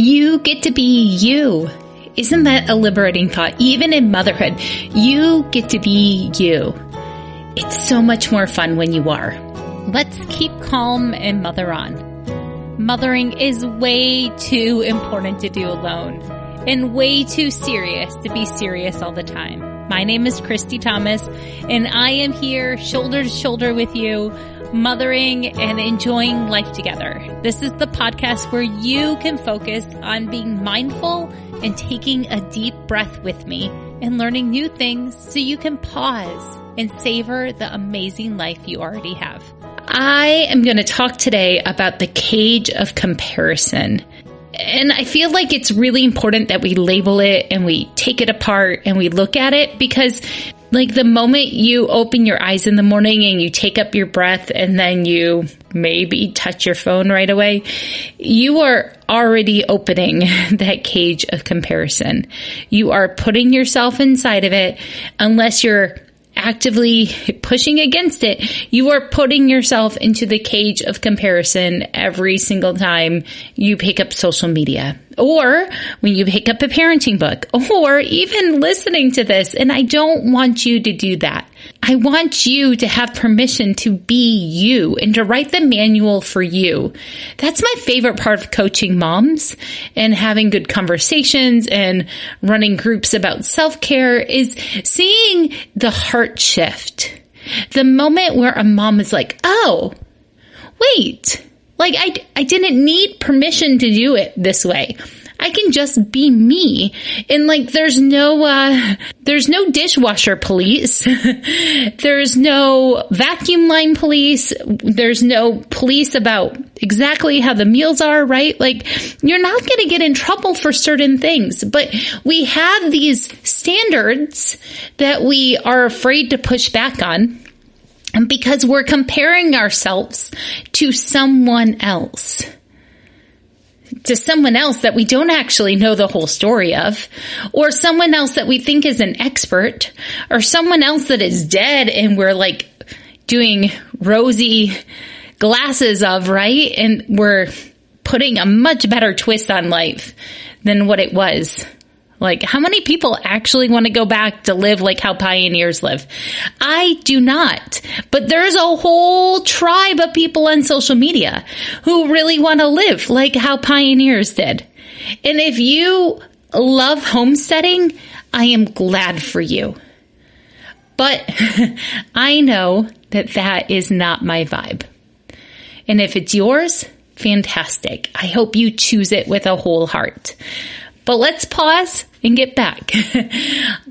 You get to be you. Isn't that a liberating thought? Even in motherhood, you get to be you. It's so much more fun when you are. Let's keep calm and mother on. Mothering is way too important to do alone and way too serious to be serious all the time. My name is Christy Thomas, and I am here shoulder to shoulder with you, mothering and enjoying life together. This is the podcast where you can focus on being mindful and taking a deep breath with me and learning new things so you can pause and savor the amazing life you already have. I am going to talk today about the cage of comparison. And I feel like it's really important that we label it and we take it apart and we look at it, because like the moment you open your eyes in the morning and you take up your breath and then you maybe touch your phone right away, you are already opening that cage of comparison. You are putting yourself inside of it. Unless you're actively pushing against it, you are putting yourself into the cage of comparison every single time you pick up social media, or when you pick up a parenting book, or even listening to this. And I don't want you to do that. I want you to have permission to be you and to write the manual for you. That's my favorite part of coaching moms and having good conversations and running groups about self-care, is seeing the heart shift. The moment where a mom is like, oh, wait, like I didn't need permission to do it this way. I can just be me. And like, there's no dishwasher police. There's no vacuum line police. There's no police about exactly how the meals are, right? Like, you're not going to get in trouble for certain things, but we have these standards that we are afraid to push back on. And because we're comparing ourselves to someone else. To someone else that we don't actually know the whole story of, or someone else that we think is an expert, or someone else that is dead and we're like doing rosy glasses of, right? And we're putting a much better twist on life than what it was. Like, how many people actually want to go back to live like how pioneers live? I do not. But there's a whole tribe of people on social media who really want to live like how pioneers did. And if you love homesteading, I am glad for you. But I know that that is not my vibe. And if it's yours, fantastic. I hope you choose it with a whole heart. But let's pause and get back.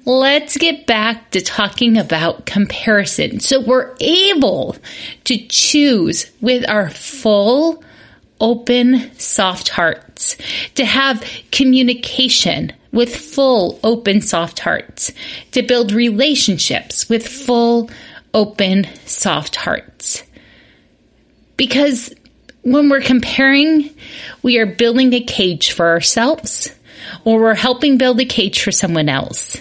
Let's get back to talking about comparison. So we're able to choose with our full, open, soft hearts, to have communication with full, open, soft hearts, to build relationships with full, open, soft hearts. Because when we're comparing, we are building a cage for ourselves, or we're helping build a cage for someone else.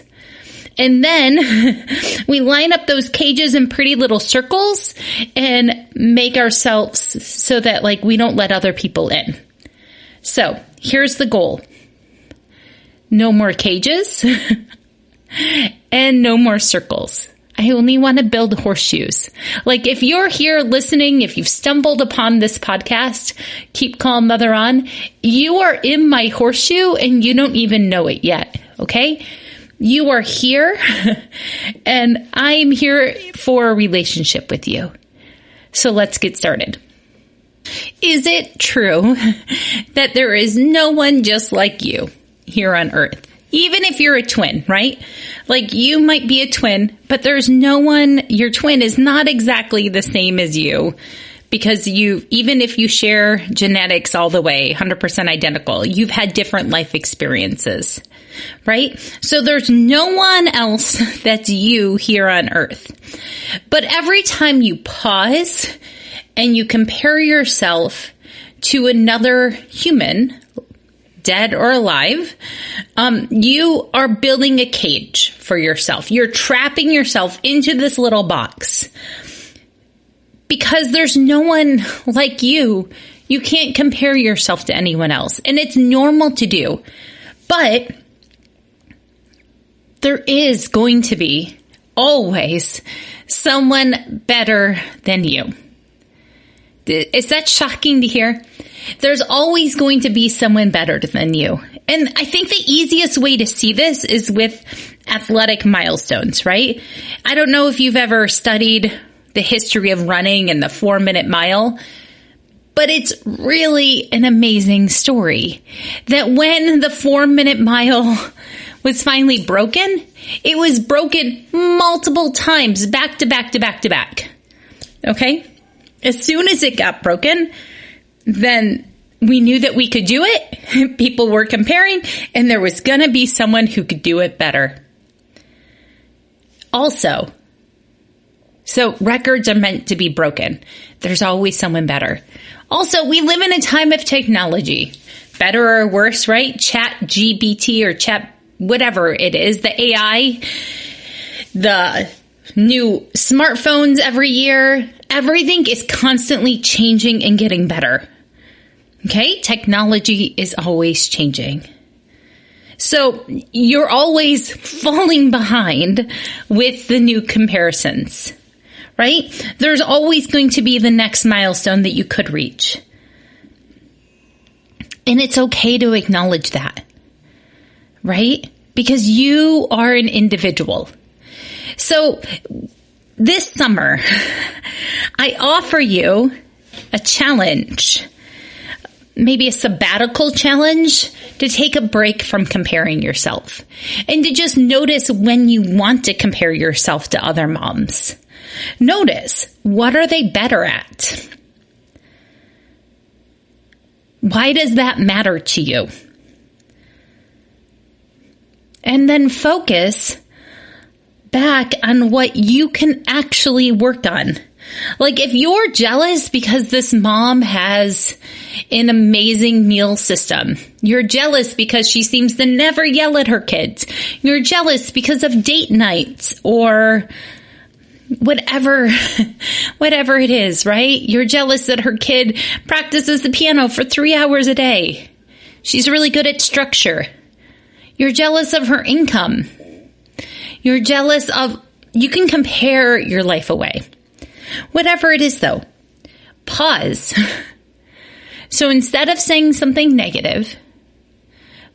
And then we line up those cages in pretty little circles and make ourselves so that like we don't let other people in. So here's the goal. No more cages and no more circles. I only want to build horseshoes. Like, if you're here listening, if you've stumbled upon this podcast, Keep Calm, Mother On, you are in my horseshoe and you don't even know it yet. Okay? You are here and I'm here for a relationship with you. So let's get started. Is it true that there is no one just like you here on earth? Even if you're a twin, right? Like, you might be a twin, but there's no one, your twin is not exactly the same as you, because even if you share genetics all the way, 100% identical, you've had different life experiences, right? So there's no one else that's you here on earth. But every time you pause and you compare yourself to another human, dead or alive, you are building a cage for yourself. You're trapping yourself into this little box because there's no one like you You can't compare yourself to anyone else. And it's normal to do. But there is going to be always someone better than you. Is that shocking to hear? There's always going to be someone better than you. And I think the easiest way to see this is with athletic milestones, right? I don't know if you've ever studied the history of running and the 4-minute mile, but it's really an amazing story that when the 4-minute mile was finally broken, it was broken multiple times, back to back to back to back. Okay? As soon as it got broken, then we knew that we could do it. People were comparing, and there was going to be someone who could do it better. Also, so records are meant to be broken. There's always someone better. Also, we live in a time of technology. Better or worse, right? Chat GPT or chat whatever it is, the AI, the new smartphones every year, everything is constantly changing and getting better. Okay? Technology is always changing. So you're always falling behind with the new comparisons, right? There's always going to be the next milestone that you could reach. And it's okay to acknowledge that, right? Because you are an individual. So this summer, I offer you a challenge, maybe a sabbatical challenge, to take a break from comparing yourself and to just notice when you want to compare yourself to other moms. Notice, what are they better at? Why does that matter to you? And then focus back on what you can actually work on. Like if you're jealous because this mom has an amazing meal system, you're jealous because she seems to never yell at her kids, you're jealous because of date nights or whatever it is, right? You're jealous that her kid practices the piano for 3 hours a day. She's really good at structure. You're jealous of her income. You're jealous of, you can compare your life away. Whatever it is though, pause. So instead of saying something negative,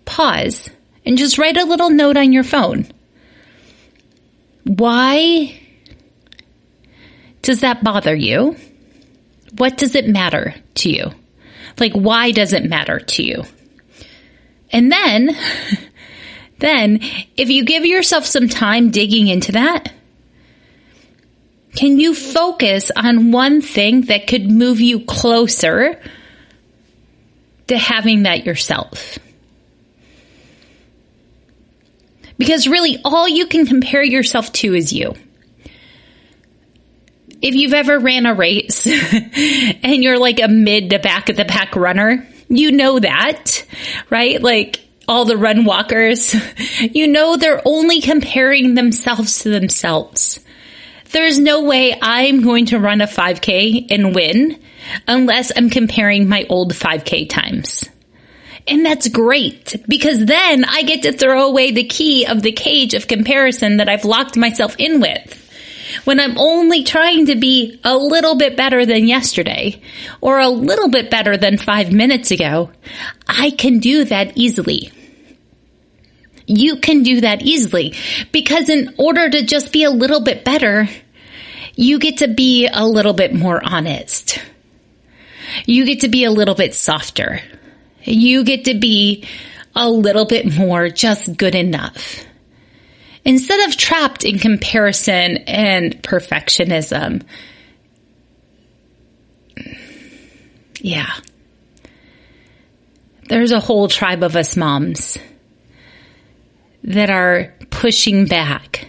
pause and just write a little note on your phone. Why does that bother you? What does it matter to you? Like, why does it matter to you? And then if you give yourself some time digging into that, can you focus on one thing that could move you closer to having that yourself? Because really, all you can compare yourself to is you. If you've ever ran a race and you're like a mid to back of the pack runner, you know that, right? Like all the run walkers, you know they're only comparing themselves to themselves. There's no way I'm going to run a 5K and win unless I'm comparing my old 5K times. And that's great because then I get to throw away the key of the cage of comparison that I've locked myself in with. When I'm only trying to be a little bit better than yesterday or a little bit better than 5 minutes ago, I can do that easily. You can do that easily because in order to just be a little bit better, you get to be a little bit more honest. You get to be a little bit softer. You get to be a little bit more just good enough. Instead of trapped in comparison and perfectionism. Yeah. There's a whole tribe of us moms that are pushing back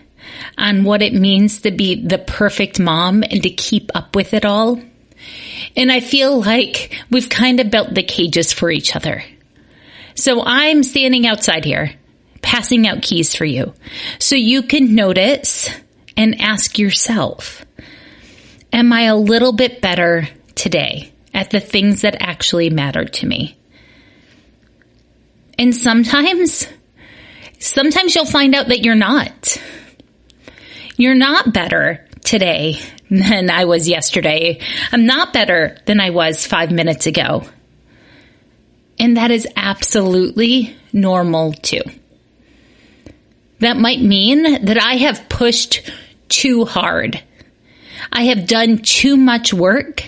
on what it means to be the perfect mom and to keep up with it all. And I feel like we've kind of built the cages for each other. So I'm standing outside here, passing out keys for you. So you can notice and ask yourself, am I a little bit better today? at the things that actually matter to me. And sometimes you'll find out that you're not. You're not better today than I was yesterday. I'm not better than I was 5 minutes ago. And that is absolutely normal too. That might mean that I have pushed too hard. I have done too much work,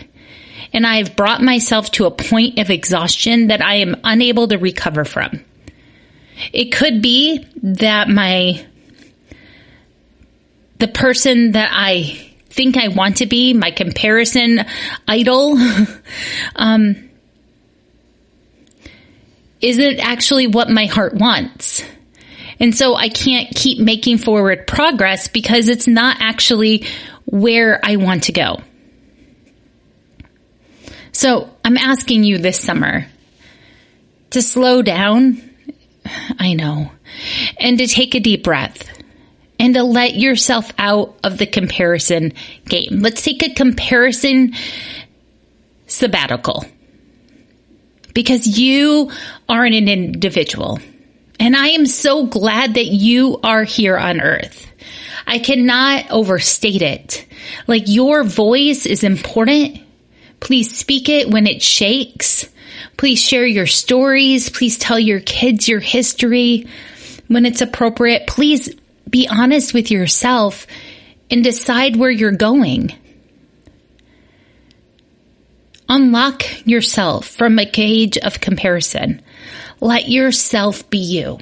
and I have brought myself to a point of exhaustion that I am unable to recover from. It could be that the person that I think I want to be, my comparison idol, isn't actually what my heart wants. And so I can't keep making forward progress because it's not actually where I want to go. So I'm asking you this summer to slow down, I know, and to take a deep breath and to let yourself out of the comparison game. Let's take a comparison sabbatical. Because you are an individual. And I am so glad that you are here on earth. I cannot overstate it. Like, your voice is important. Please speak it when it shakes. Please share your stories. Please tell your kids your history when it's appropriate. Please be honest with yourself and decide where you're going. Unlock yourself from a cage of comparison. Let yourself be you.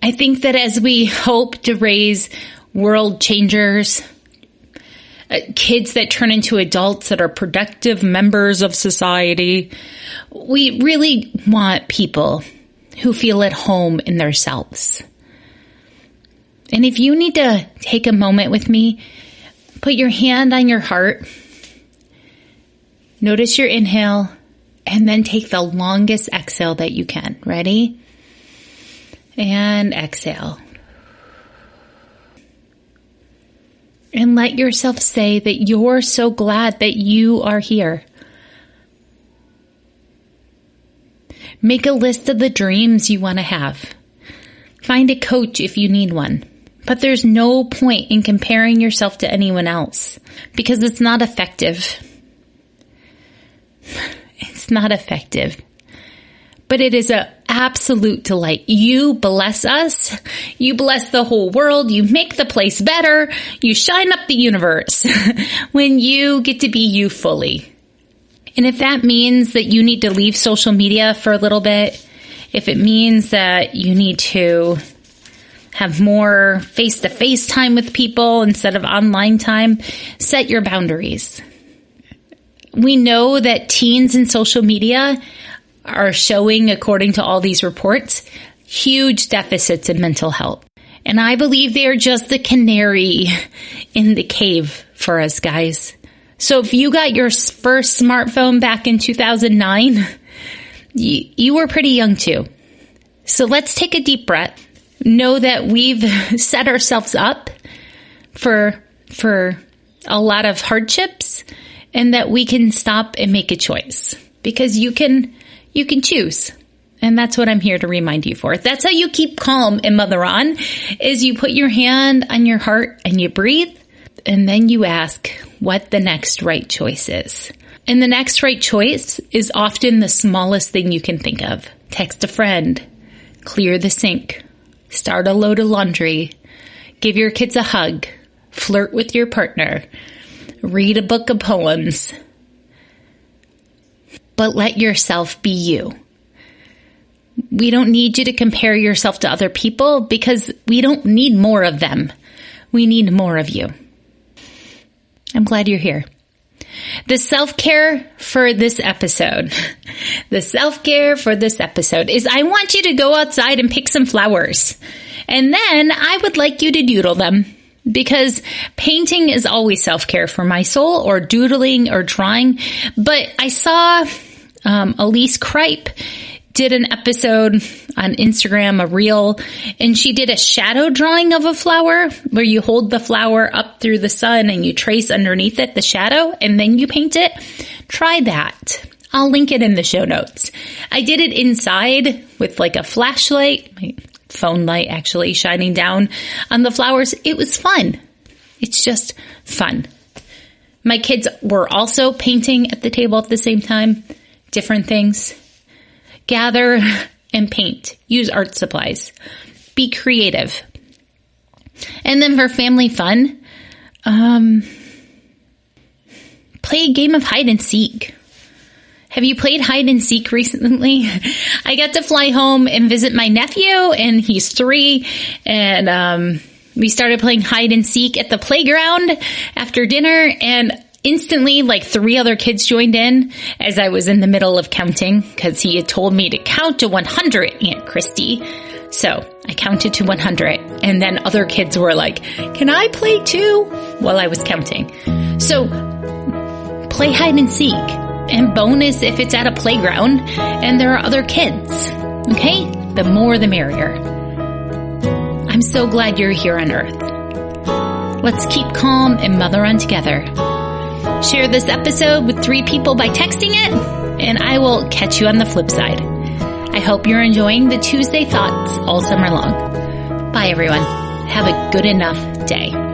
I think that as we hope to raise world changers, kids that turn into adults that are productive members of society, we really want people who feel at home in themselves. And if you need to take a moment with me, put your hand on your heart, notice your inhale, and then take the longest exhale that you can. Ready? And exhale. And let yourself say that you're so glad that you are here. Make a list of the dreams you want to have. Find a coach if you need one. But there's no point in comparing yourself to anyone else because it's not effective. It's not effective. But it is an absolute delight. You bless us. You bless the whole world. You make the place better. You shine up the universe when you get to be you fully. And if that means that you need to leave social media for a little bit, if it means that you need to have more face-to-face time with people instead of online time, set your boundaries. We know that teens in social media are showing, according to all these reports, huge deficits in mental health. And I believe they are just the canary in the cave for us guys. So if you got your first smartphone back in 2009, you were pretty young too. So let's take a deep breath. Know that we've set ourselves up for a lot of hardships and that we can stop and make a choice because you can choose. And that's what I'm here to remind you for. That's how you keep calm and mother on, is you put your hand on your heart and you breathe, and then you ask what the next right choice is. And the next right choice is often the smallest thing you can think of. Text a friend, clear the sink, start a load of laundry, give your kids a hug, flirt with your partner, read a book of poems. But let yourself be you. We don't need you to compare yourself to other people because we don't need more of them. We need more of you. I'm glad you're here. The self-care for this episode is I want you to go outside and pick some flowers. And then I would like you to doodle them because painting is always self-care for my soul, or doodling or drawing. But I saw Elise Kripe did an episode on Instagram, a reel, and she did a shadow drawing of a flower where you hold the flower up through the sun and you trace underneath it the shadow and then you paint it. Try that. I'll link it in the show notes. I did it inside with like a flashlight, my phone light actually shining down on the flowers. It was fun. It's just fun. My kids were also painting at the table at the same time. Different things. Gather and paint. Use art supplies. Be creative. And then for family fun, play a game of hide and seek. Have you played hide and seek recently? I got to fly home and visit my nephew, and he's 3, and we started playing hide and seek at the playground after dinner, and instantly, like 3 other kids joined in as I was in the middle of counting because he had told me to count to 100, Aunt Christy. So I counted to 100, and then other kids were like, "Can I play too?" while I was counting. So play hide and seek, and bonus if it's at a playground and there are other kids. Okay? The more the merrier. I'm so glad you're here on Earth. Let's keep calm and mother on together. Share this episode with 3 people by texting it, and I will catch you on the flip side. I hope you're enjoying the Tuesday Thoughts all summer long. Bye, everyone. Have a good enough day.